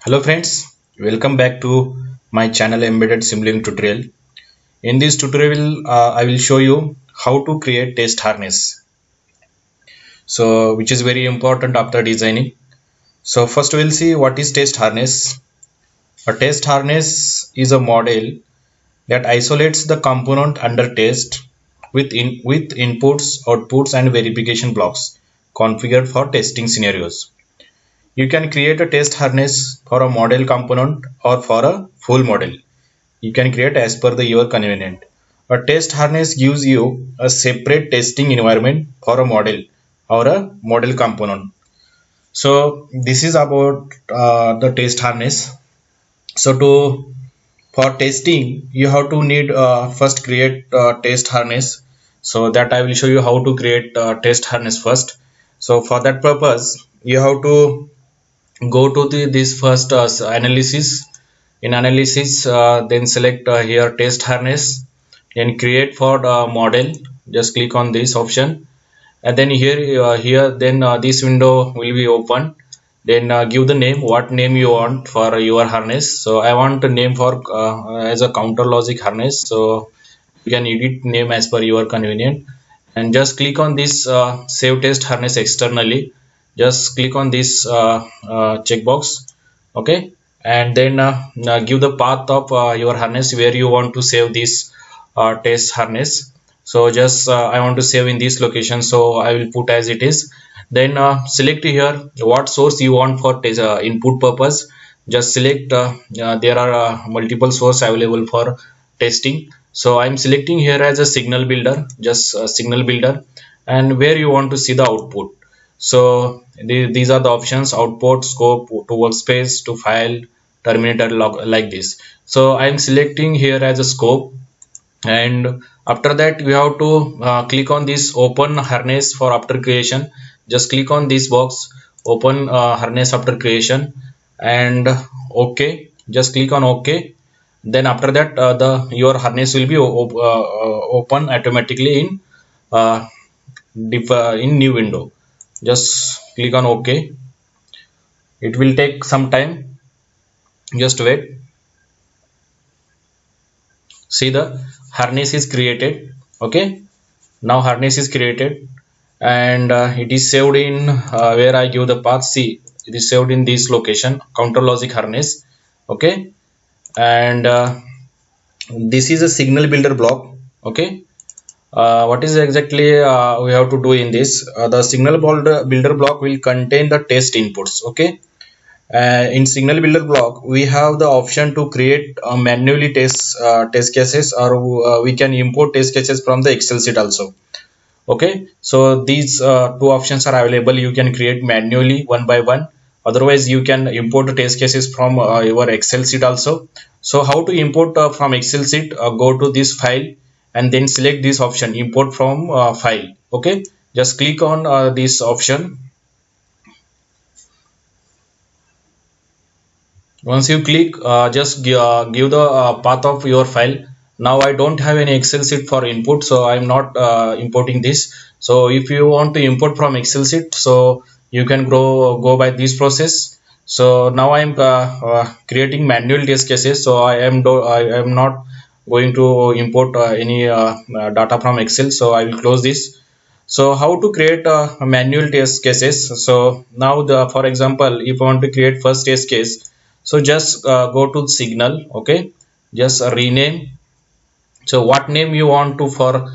Hello friends, welcome back to my channel Embedded Simulink tutorial. In this tutorial, I will show you how to create test harness. So, which is very important after designing. So first we'll see what is test harness. A test harness is a model that isolates the component under test with inputs, outputs, and verification blocks configured for testing scenarios. You can create a test harness for a model component or for a full model. You can create as per your convenient. A test harness gives you a separate testing environment for a model or a model component. So this is about the test harness. So to for testing, you have to need first create test harness. So that I will show you how to create test harness first. So for that purpose, you have to go to this first analysis. In analysis, then select here test harness and create for the model. Just click on this option, and then here then this window will be open. Then give the name, what name you want for your harness. So I want a name for as a counter logic harness, so you can edit name as per your convenient. And just click on this save test harness externally. Just click on this checkbox. Okay, and then give the path of your harness where you want to save this test harness. So just I want to save in this location, so I will put as it is. Then select here what source you want for test, input purpose. Just select there are multiple source available for testing, so I'm selecting here as a signal builder, just a signal builder. And where you want to see the output, so these are the options: output, scope, to workspace, to file, terminator, log, like this. So I'm selecting here as a scope. And after that we have to click on this open harness for after creation. Just click on this box, open harness after creation, and okay, just click on ok. Then after that the your harness will be open automatically in uh, in new window. Just click on ok. It will take some time, just wait. See, the harness is created. Okay, now harness is created, and it is saved in where I give the path. See, it is saved in this location, counter logic harness. Okay, and this is a signal builder block. Okay, what is exactly we have to do in this? The signal builder block will contain the test inputs. Okay, in signal builder block we have the option to create manually test cases, or we can import test cases from the excel sheet also. Okay, so these two options are available. You can create manually one by one, otherwise you can import the test cases from your excel sheet also. So how to import from excel sheet? Go to this file and then select this option, import from file. Okay, just click on this option. Once you click, just give the path of your file. Now I don't have any excel sheet for input, so I'm not importing this. So if you want to import from excel sheet, so you can go by this process. So now I'm creating manual test cases, so I am not going to import any data from excel, so I will close this. So how to create manual test cases? So now the for example, if I want to create first test case, so just go to signal. Okay, just rename. So what name you want to for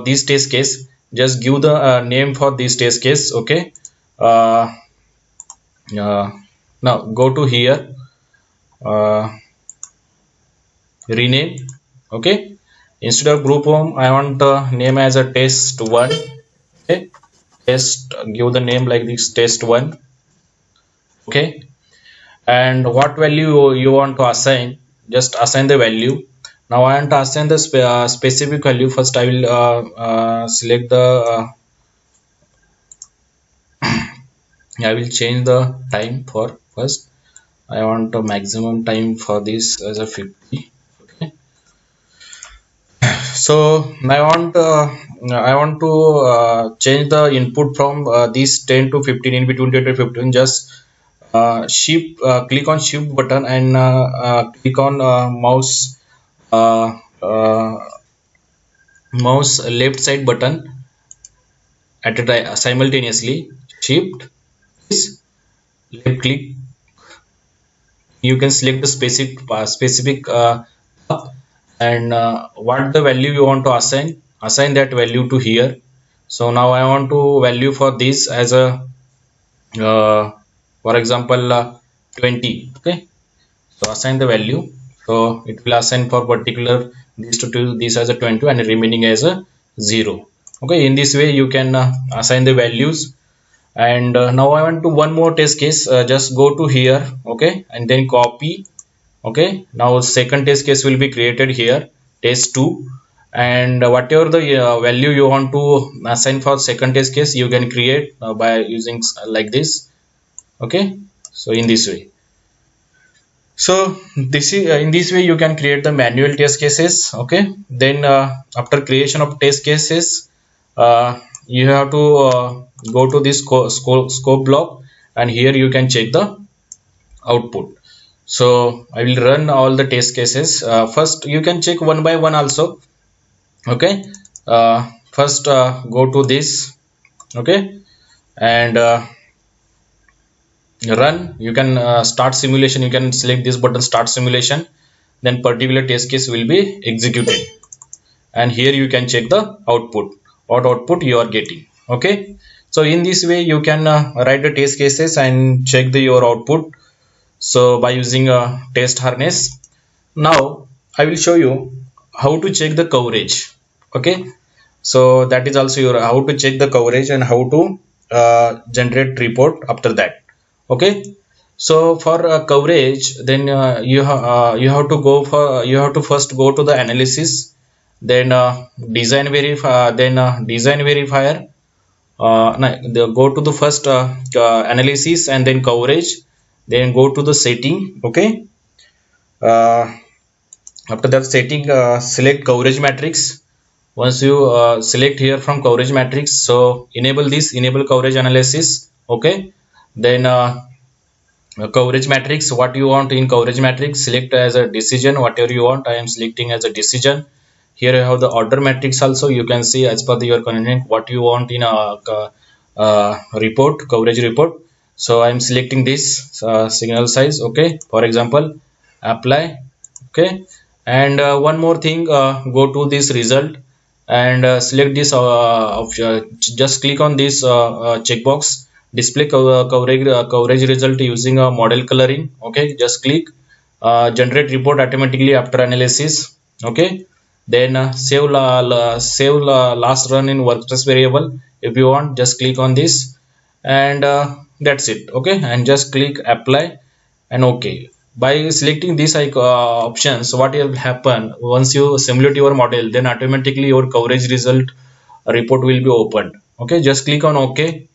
this test case? Just give the name for this test case. Okay, uh, uh, now go to here, uh, rename. Okay, instead of group home I want name as a test one. Okay, test, give the name like this, test one. Okay, and what value you want to assign? Just assign the value. Now I want to assign the specific value. First I will select the I will change the time for first. I want a maximum time for this as a 50. Okay, so I want to change the input from this 10 to 15, in between 10 to 15. Just shift click on shift button and click on uh, uh, mouse left side button at a time simultaneously. Shift this, left click, you can select the specific path, and what the value you want to assign that value to here. So now I want to value for this as a uh, for example 20. Okay, so assign the value, so it will assign for particular this to this as a 20 and remaining as a 0. Okay, in this way you can assign the values. And now I want to one more test case. Just go to here, okay, and then copy. Okay, now second test case will be created here, test 2. And whatever the value you want to assign for second test case, you can create by using like this. Okay, so in this way. So this is in this way you can create the manual test cases. Okay, then after creation of test cases, you have to go to this scope block, and here you can check the output. So I will run all the test cases. First you can check one by one also. Okay, first go to this. Okay, and run. You can start simulation. You can select this button, start simulation, then particular test case will be executed, and here you can check the output, what output you are getting. Okay, so in this way you can write the test cases and check the your output, so by using a test harness. Now I will show you how to check the coverage. Okay, so that is also your how to check the coverage and how to generate report after that. Okay, so for coverage, then you have to go for you have to first go to the analysis, then design verify, then design verifier. Go to the first analysis and then coverage, then go to the setting. Okay, uh, after that setting, select coverage matrix. Once you select here from coverage matrix, so enable this, enable coverage analysis. Okay, then coverage matrix, what you want in coverage matrix, select as a decision whatever you want. I am selecting as a decision. Here you have the order matrix also. You can see as per your convenient what you want in a report, coverage report. So I am selecting this signal size. Okay, for example, apply. Okay, and one more thing, go to this result and select this just click on this checkbox, display coverage result using a model coloring. Okay, just click generate report automatically after analysis. Okay, then save last run in workspace variable. If you want, just click on this, and that's it. Okay, and just click apply and okay. By selecting these options, what will happen, once you simulate your model, then automatically your coverage result report will be opened. Okay, just click on okay.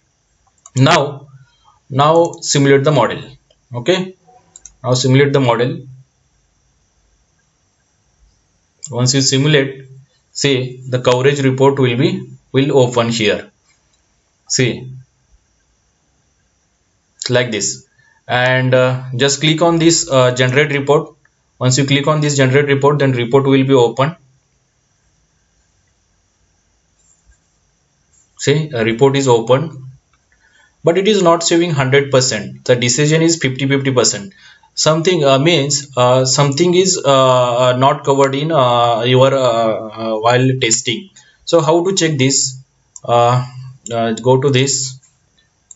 Now simulate the model. Okay, now simulate the model. Once you simulate, see the coverage report will open here. See, like this. And just click on this generate report. Once you click on this generate report, then report will be open. See, a report is open, but it is not showing 100%. The decision is 50-50%. Something means something is not covered in your while testing. So how to check this? Go to this.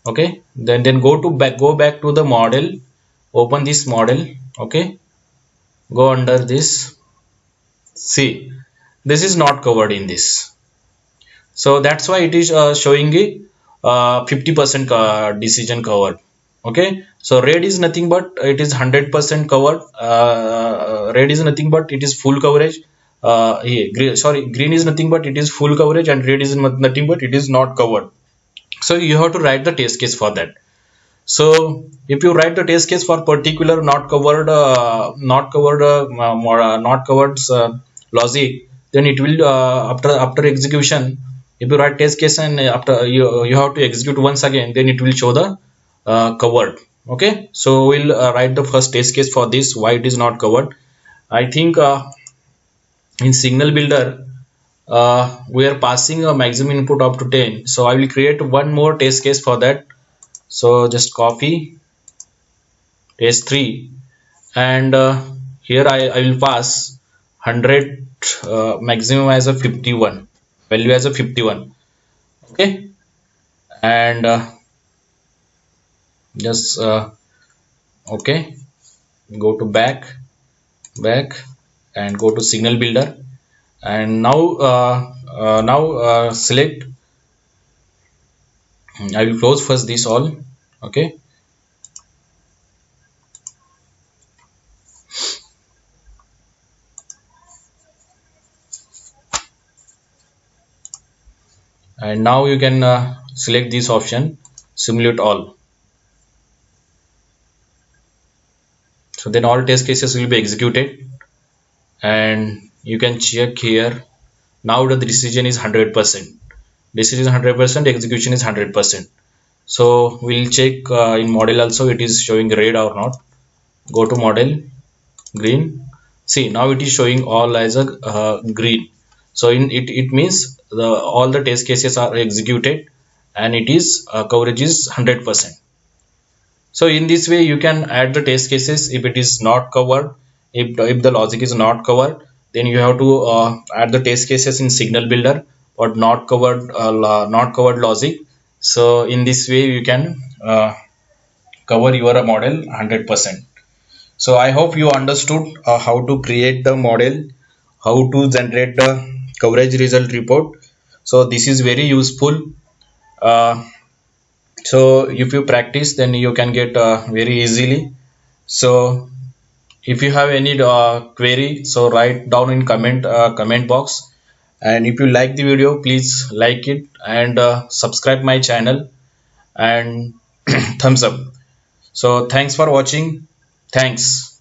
Okay, then go back to the model, open this model. Okay, go under this. See, this is not covered in this, so that's why it is showing a 50% decision covered. Okay, so red is nothing but it is 100% covered. Red is nothing but it is full coverage. Green is nothing but it is full coverage, and red is nothing but it is not covered. So you have to write the test case for that. So if you write the test case for particular not covered logic, then it will after execution, if you write test case and after you have to execute once again, then it will show the covered. Okay, so we'll write the first test case for this, why it is not covered. I think in signal builder we are passing a maximum input up to 10, so I will create one more test case for that. So just copy test 3, and here I will pass 100 maximum as a 51, value as a 51. Okay, and just okay, go to back and go to signal builder, and now select. I will close first this all. Okay, and now you can select this option, simulate all. So then all test cases will be executed, and you can check here. Now the decision is 100%. Decision is 100%. Execution is 100%. So we'll check in model also it is showing red or not. Go to model, green. See, now it is showing all as a green. So in it means all the test cases are executed, and it is coverage is 100%. So in this way you can add the test cases if it is not covered. If the logic is not covered, then you have to add the test cases in signal builder, but not covered logic. So in this way you can cover your model 100%. So I hope you understood how to create the model, how to generate the coverage result report. So this is very useful. uh, so if you practice, then you can get very easily. So if you have any query, so write down in comment box. And if you like the video, please like it, and subscribe my channel, and thumbs up. So thanks for watching. Thanks.